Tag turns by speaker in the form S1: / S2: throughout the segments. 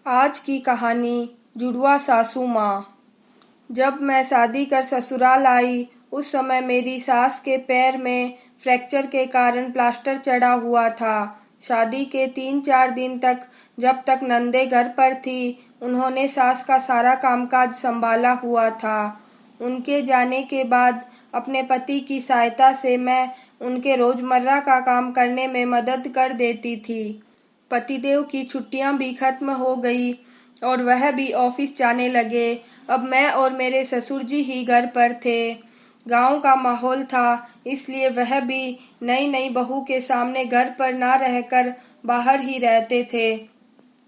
S1: आज की कहानी जुड़वा सासू माँ। जब मैं शादी कर ससुराल आई उस समय मेरी सास के पैर में फ्रैक्चर के कारण प्लास्टर चढ़ा हुआ था। शादी के 3-4 दिन तक जब तक नंदे घर पर थी उन्होंने सास का सारा कामकाज संभाला हुआ था। उनके जाने के बाद अपने पति की सहायता से मैं उनके रोजमर्रा का काम करने में मदद कर देती थी। पतिदेव की छुट्टियां भी खत्म हो गई और वह भी ऑफिस जाने लगे। अब मैं और मेरे ससुर जी ही घर पर थे। गांव का माहौल था इसलिए वह भी नई नई बहू के सामने घर पर ना रहकर बाहर ही रहते थे।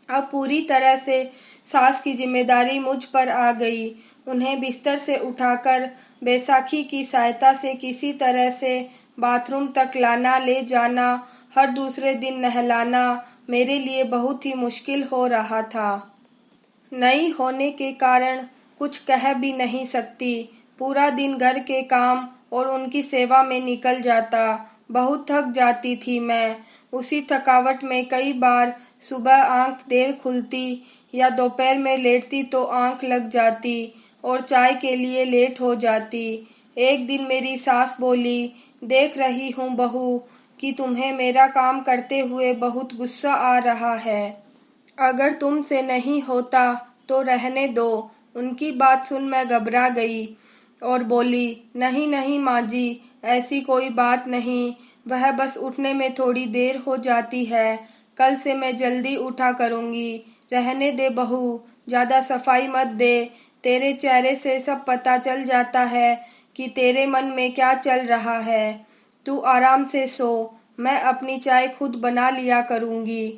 S1: अब पूरी तरह से सास की जिम्मेदारी मुझ पर आ गई। उन्हें बिस्तर से उठाकर बैसाखी की सहायता से किसी तरह से बाथरूम तक लाना ले जाना, हर दूसरे दिन नहलाना मेरे लिए बहुत ही मुश्किल हो रहा था। नई होने के कारण कुछ कह भी नहीं सकती। पूरा दिन घर के काम और उनकी सेवा में निकल जाता। बहुत थक जाती थी मैं। उसी थकावट में कई बार सुबह आंख देर खुलती या दोपहर में लेटती तो आंख लग जाती और चाय के लिए लेट हो जाती। एक दिन मेरी सास बोली, देख रही हूँ बहू कि तुम्हें मेरा काम करते हुए बहुत गुस्सा आ रहा है। अगर तुमसे नहीं होता तो रहने दो। उनकी बात सुन मैं घबरा गई और बोली, नहीं नहीं माँ जी, ऐसी कोई बात नहीं। वह बस उठने में थोड़ी देर हो जाती है। कल से मैं जल्दी उठा करूँगी। रहने दे बहू, ज़्यादा सफाई मत दे। तेरे चेहरे से सब पता चल जाता है कि तेरे मन में क्या चल रहा है। तू आराम से सो, मैं अपनी चाय खुद बना लिया करूँगी।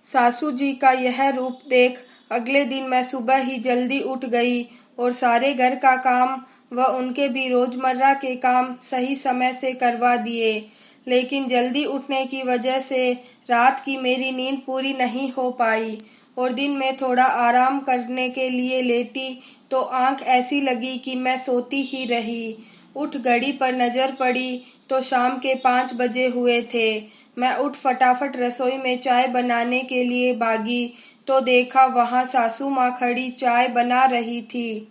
S1: सासू जी का यह रूप देख अगले दिन मैं सुबह ही जल्दी उठ गई और सारे घर का काम व उनके भी रोजमर्रा के काम सही समय से करवा दिए। लेकिन जल्दी उठने की वजह से रात की मेरी नींद पूरी नहीं हो पाई और दिन में थोड़ा आराम करने के लिए लेटी तो आंख ऐसी लगी कि मैं सोती ही रही। उठ घड़ी पर नजर पड़ी तो शाम के 5 बजे हुए थे। मैं उठ फटाफट रसोई में चाय बनाने के लिए भागी तो देखा वहां सासू माँ खड़ी चाय बना रही थी।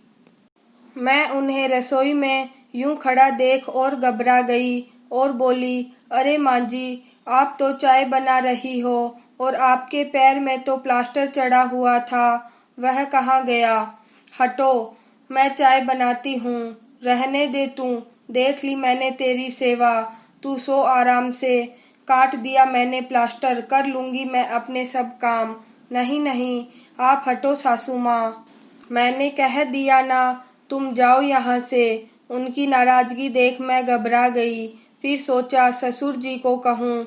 S1: मैं उन्हें रसोई में यूं खड़ा देख और घबरा गई और बोली, अरे माँ जी, आप तो चाय बना रही हो और आपके पैर में तो प्लास्टर चढ़ा हुआ था, वह कहाँ गया? हटो, मैं चाय बनाती हूँ। रहने दे तू, देख ली मैंने तेरी सेवा। तू सो आराम से। काट दिया मैंने प्लास्टर, कर लूंगी मैं अपने सब काम। नहीं नहीं, आप हटो सासू माँ। मैंने कह दिया ना, तुम जाओ यहाँ से। उनकी नाराजगी देख मैं घबरा गई। फिर सोचा ससुर जी को कहूँ,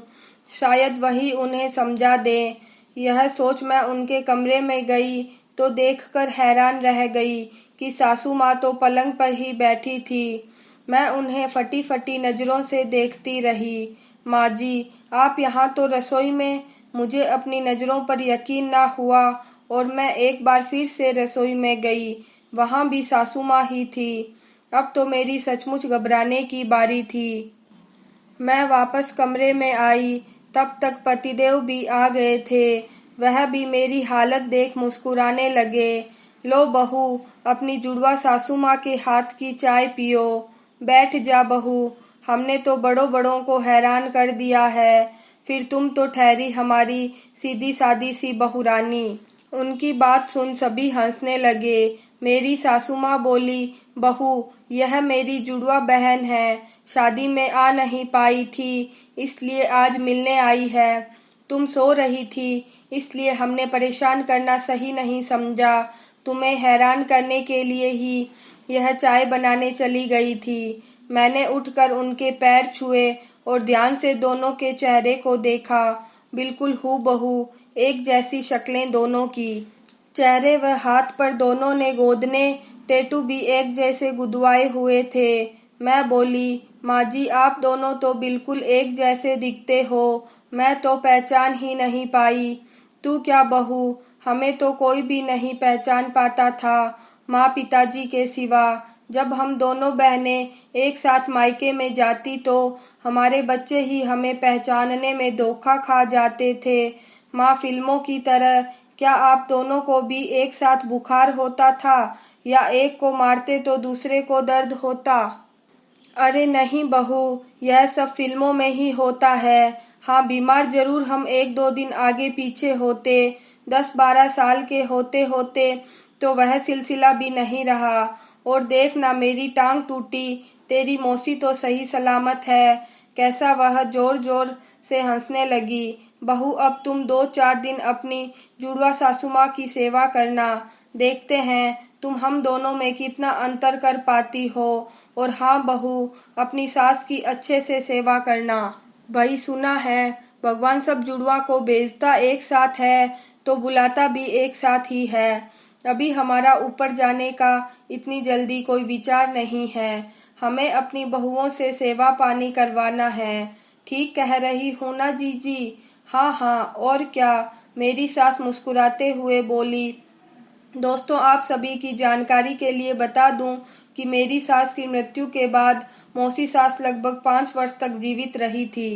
S1: शायद वही उन्हें समझा दे। यह सोच मैं उनके कमरे में गई तो देखकर हैरान रह गई कि सासू माँ तो पलंग पर ही बैठी थी। मैं उन्हें फटी फटी नजरों से देखती रही। माँ जी, आप यहाँ तो रसोई में। मुझे अपनी नजरों पर यकीन ना हुआ और मैं एक बार फिर से रसोई में गई। वहां भी सासू माँ ही थी। अब तो मेरी सचमुच घबराने की बारी थी। मैं वापस कमरे में आई तब तक पतिदेव भी आ गए थे। वह भी मेरी हालत देख मुस्कुराने लगे। लो बहू, अपनी जुड़वा सासू माँ के हाथ की चाय पियो। बैठ जा बहू, हमने तो बड़ों बड़ों को हैरान कर दिया है, फिर तुम तो ठहरी हमारी सीधी सादी सी बहुरानी। उनकी बात सुन सभी हंसने लगे। मेरी सासू माँ बोली, बहू, यह मेरी जुड़वा बहन है, शादी में आ नहीं पाई थी इसलिए आज मिलने आई है। तुम सो रही थी इसलिए हमने परेशान करना सही नहीं समझा। तुम्हें हैरान करने के लिए ही यह चाय बनाने चली गई थी। मैंने उठकर उनके पैर छुए और ध्यान से दोनों के चेहरे को देखा। बिल्कुल हूबहू एक जैसी शक्लें दोनों की। चेहरे व हाथ पर दोनों ने गोदने टैटू भी एक जैसे गुदवाए हुए थे। मैं बोली, माँ जी, आप दोनों तो बिल्कुल एक जैसे दिखते हो। मैं तो पहचान ही नहीं पाई। तू क्या बहू, हमें तो कोई भी नहीं पहचान पाता था माँ पिताजी के सिवा। जब हम दोनों बहनें एक साथ मायके में जाती तो हमारे बच्चे ही हमें पहचानने में धोखा खा जाते थे। माँ फिल्मों की तरह क्या आप दोनों को भी एक साथ बुखार होता था या एक को मारते तो दूसरे को दर्द होता? अरे नहीं बहू, यह सब फिल्मों में ही होता है। हाँ, बीमार जरूर हम एक दो दिन आगे पीछे होते, 10-12 साल के होते होते तो वह सिलसिला भी नहीं रहा। और देख ना, मेरी टांग टूटी, तेरी मौसी तो सही सलामत है। कैसा वह जोर जोर से हंसने लगी। बहू, अब तुम 2-4 दिन अपनी जुड़वा सासू माँ की सेवा करना, देखते हैं तुम हम दोनों में कितना अंतर कर पाती हो। और हाँ बहू, अपनी सास की अच्छे से सेवा करना। भाई सुना है, भगवान सब जुड़वा को भेजता एक साथ है तो बुलाता भी एक साथ ही है। अभी हमारा ऊपर जाने का इतनी जल्दी कोई विचार नहीं है। हमें अपनी बहुओं से सेवा पानी करवाना है। ठीक कह रही हूँ ना जीजी? हाँ हाँ, और क्या, मेरी सास मुस्कुराते हुए बोली। दोस्तों, आप सभी की जानकारी के लिए बता दूं कि मेरी सास की मृत्यु के बाद मौसी सास लगभग 5 वर्ष तक जीवित रही थी।